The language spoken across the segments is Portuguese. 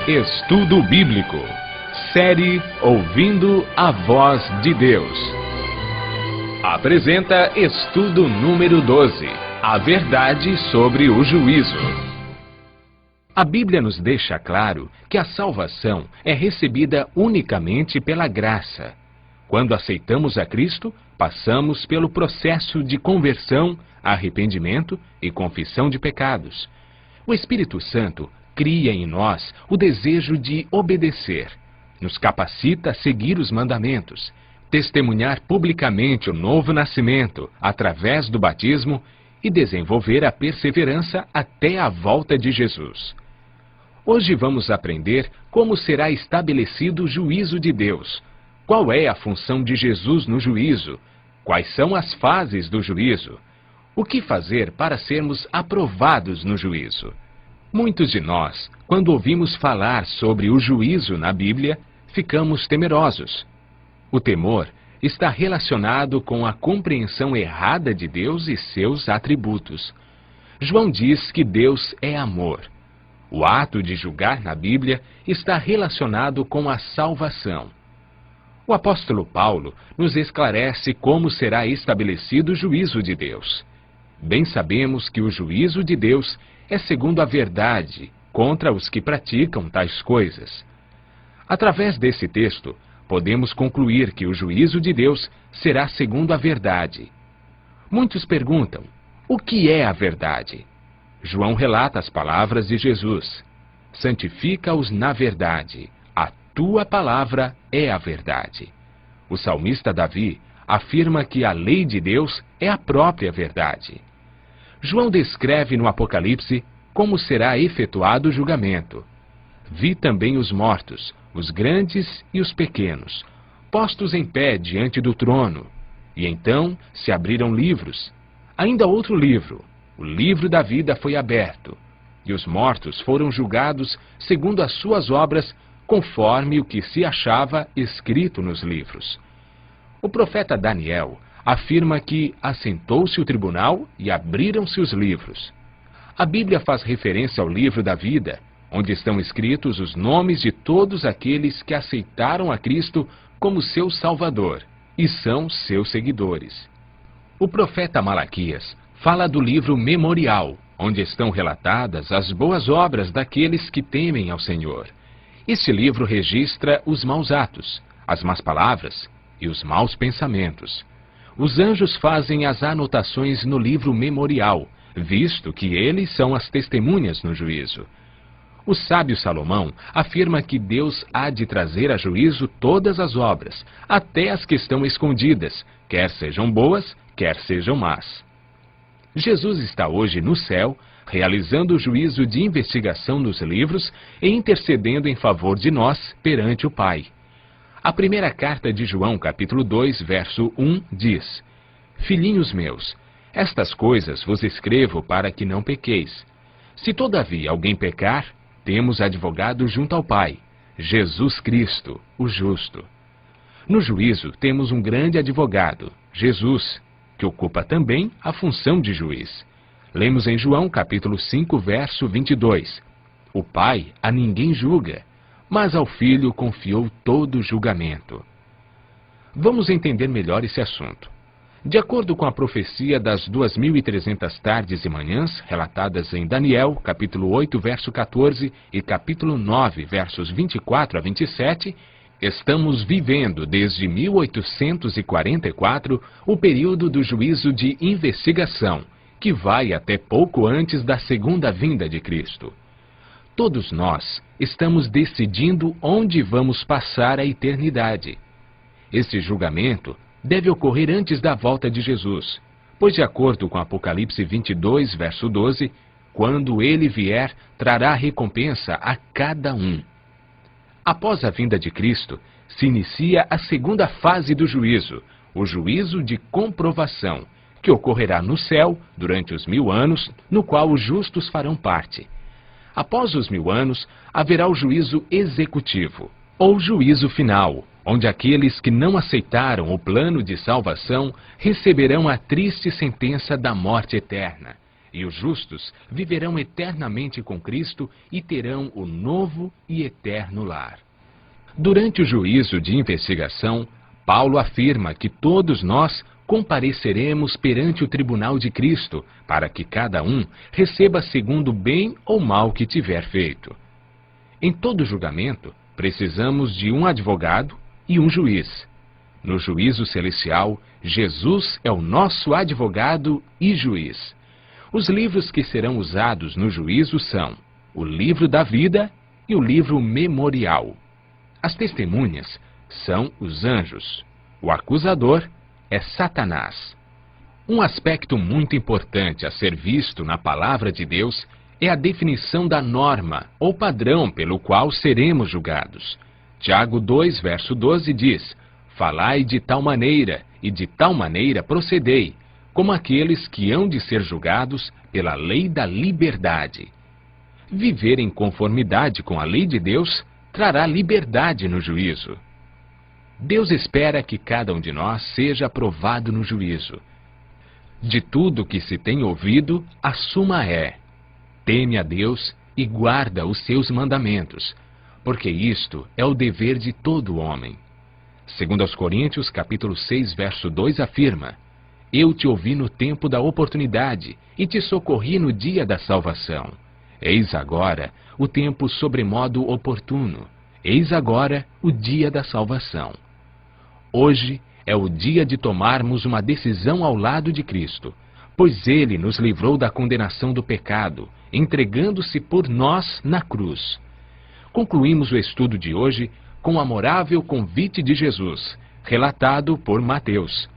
Estudo Bíblico. Série Ouvindo a Voz de Deus. Apresenta estudo número 12. A verdade sobre o juízo. A Bíblia nos deixa claro que a salvação é recebida unicamente pela graça. Quando aceitamos a Cristo, passamos pelo processo de conversão, arrependimento e confissão de pecados. O Espírito Santo cria em nós o desejo de obedecer, nos capacita a seguir os mandamentos, testemunhar publicamente o novo nascimento através do batismo e desenvolver a perseverança até a volta de Jesus. Hoje vamos aprender como será estabelecido o juízo de Deus, qual é a função de Jesus no juízo, quais são as fases do juízo, o que fazer para sermos aprovados no juízo. Muitos de nós, quando ouvimos falar sobre o juízo na Bíblia, ficamos temerosos. O temor está relacionado com a compreensão errada de Deus e seus atributos. João diz que Deus é amor. O ato de julgar na Bíblia está relacionado com a salvação. O apóstolo Paulo nos esclarece como será estabelecido o juízo de Deus. Bem sabemos que o juízo de Deus é segundo a verdade contra os que praticam tais coisas. Através desse texto, podemos concluir que o juízo de Deus será segundo a verdade. Muitos perguntam, o que é a verdade? João relata as palavras de Jesus: santifica-os na verdade, a tua palavra é a verdade. O salmista Davi afirma que a lei de Deus é a própria verdade. João descreve no Apocalipse como será efetuado o julgamento. Vi também os mortos, os grandes e os pequenos, postos em pé diante do trono. E então se abriram livros. Ainda outro livro, o livro da vida, foi aberto. E os mortos foram julgados segundo as suas obras, conforme o que se achava escrito nos livros. O profeta Daniel afirma que assentou-se o tribunal e abriram-se os livros. A Bíblia faz referência ao livro da vida, onde estão escritos os nomes de todos aqueles que aceitaram a Cristo como seu Salvador e são seus seguidores. O profeta Malaquias fala do livro memorial, onde estão relatadas as boas obras daqueles que temem ao Senhor. Este livro registra os maus atos, as más palavras e os maus pensamentos. Os anjos fazem as anotações no livro memorial, visto que eles são as testemunhas no juízo. O sábio Salomão afirma que Deus há de trazer a juízo todas as obras, até as que estão escondidas, quer sejam boas, quer sejam más. Jesus está hoje no céu, realizando o juízo de investigação nos livros e intercedendo em favor de nós perante o Pai. A primeira carta de João, capítulo 2, verso 1, diz: Filhinhos meus, estas coisas vos escrevo para que não pequeis. Se todavia alguém pecar, temos advogado junto ao Pai, Jesus Cristo, o justo. No juízo temos um grande advogado, Jesus, que ocupa também a função de juiz. Lemos em João, capítulo 5, verso 22. O Pai a ninguém julga, mas ao Filho confiou todo o julgamento. Vamos entender melhor esse assunto. De acordo com a profecia das 2.300 tardes e manhãs, relatadas em Daniel, capítulo 8, verso 14, e capítulo 9, versos 24 a 27, estamos vivendo desde 1844 o período do juízo de investigação, que vai até pouco antes da segunda vinda de Cristo. Todos nós estamos decidindo onde vamos passar a eternidade. Esse julgamento deve ocorrer antes da volta de Jesus, pois de acordo com Apocalipse 22, verso 12, quando ele vier, trará recompensa a cada um. Após a vinda de Cristo, se inicia a segunda fase do juízo, o juízo de comprovação, que ocorrerá no céu durante os 1000 anos, no qual os justos farão parte. Após os 1000 anos, haverá o juízo executivo, ou juízo final, onde aqueles que não aceitaram o plano de salvação receberão a triste sentença da morte eterna. e os justos viverão eternamente com Cristo e terão o novo e eterno lar. Durante o juízo de investigação, Paulo afirma que todos nós compareceremos perante o tribunal de Cristo, para que cada um receba segundo o bem ou mal que tiver feito. Em todo julgamento, precisamos de um advogado e um juiz. No juízo celestial, Jesus é o nosso advogado e juiz. Os livros que serão usados no juízo são o livro da vida e o livro memorial. As testemunhas são os anjos. O acusador é Satanás. Um aspecto muito importante a ser visto na palavra de Deus é a definição da norma ou padrão pelo qual seremos julgados. Tiago 2, verso 12 diz: falai de tal maneira e de tal maneira procedei, como aqueles que hão de ser julgados pela lei da liberdade. Viver em conformidade com a lei de Deus trará liberdade no juízo. Deus espera que cada um de nós seja aprovado no juízo. De tudo que se tem ouvido, a suma é: teme a Deus e guarda os seus mandamentos, porque isto é o dever de todo homem. Segundo aos Coríntios, capítulo 6, verso 2 afirma: eu te ouvi no tempo da oportunidade e te socorri no dia da salvação. Eis agora o tempo sobremodo oportuno. Eis agora o dia da salvação. Hoje é o dia de tomarmos uma decisão ao lado de Cristo, pois Ele nos livrou da condenação do pecado, entregando-se por nós na cruz. Concluímos o estudo de hoje com o amorável convite de Jesus, relatado por Mateus: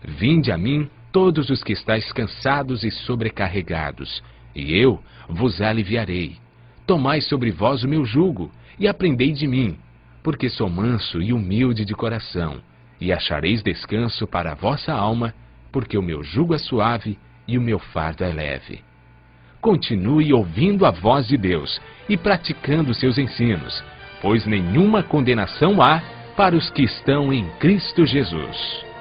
vinde a mim todos os que estáis cansados e sobrecarregados, e eu vos aliviarei. Tomai sobre vós o meu jugo e aprendei de mim, porque sou manso e humilde de coração, e achareis descanso para a vossa alma, porque o meu jugo é suave e o meu fardo é leve. Continue ouvindo a voz de Deus e praticando seus ensinos, pois nenhuma condenação há para os que estão em Cristo Jesus.